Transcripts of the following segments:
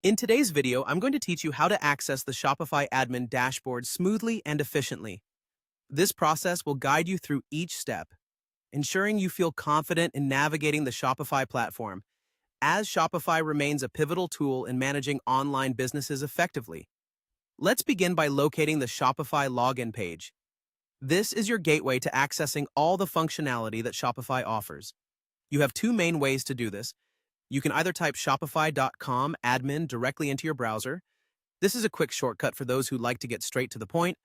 In today's video, I'm going to teach you how to access the Shopify admin dashboard smoothly and efficiently. This process will guide you through each step, ensuring you feel confident in navigating the Shopify platform, as Shopify remains a pivotal tool in managing online businesses effectively. Let's begin by locating the Shopify login page. This is your gateway to accessing all the functionality that Shopify offers. You have two main ways to do this. You can either type shopify.com admin directly into your browser. This is a quick shortcut for those who like to get straight to the point.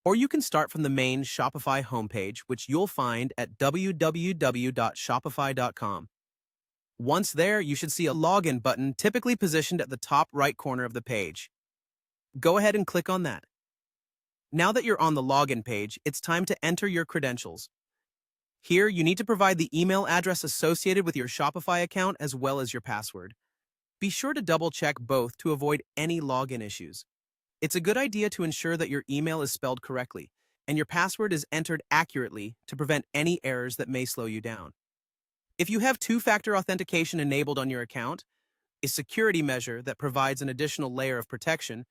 Or you can start from the main Shopify homepage, which you'll find at www.shopify.com. Once there, you should see a login button typically positioned at the top right corner of the page. Go ahead and click on that. Now that you're on the login page, it's time to enter your credentials. Here, you need to provide the email address associated with your Shopify account as well as your password. Be sure to double-check both to avoid any login issues. It's a good idea to ensure that your email is spelled correctly and your password is entered accurately to prevent any errors that may slow you down. If you have two-factor authentication enabled on your account, a security measure that provides an additional layer of protection,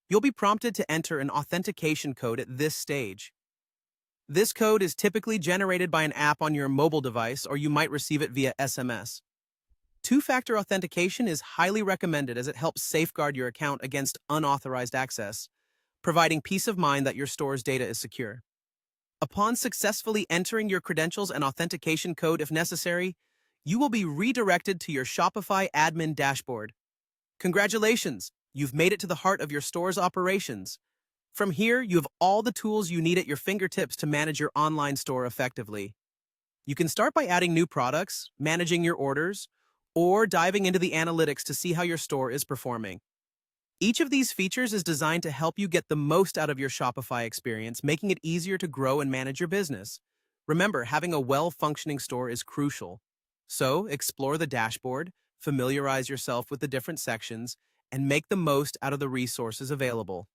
you'll be prompted to enter an authentication code at this stage. This code is typically generated by an app on your mobile device, or you might receive it via SMS. Two-factor authentication is highly recommended as it helps safeguard your account against unauthorized access, providing peace of mind that your store's data is secure. Upon successfully entering your credentials and authentication code if necessary, you will be redirected to your Shopify admin dashboard. Congratulations! You've made it to the heart of your store's operations. From here, you have all the tools you need at your fingertips to manage your online store effectively. You can start by adding new products, managing your orders, or diving into the analytics to see how your store is performing. Each of these features is designed to help you get the most out of your Shopify experience, making it easier to grow and manage your business. Remember, having a well-functioning store is crucial. So, explore the dashboard, familiarize yourself with the different sections, and make the most out of the resources available.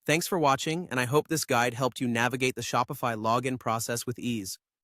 Thanks for watching, and I hope this guide helped you navigate the Shopify login process with ease.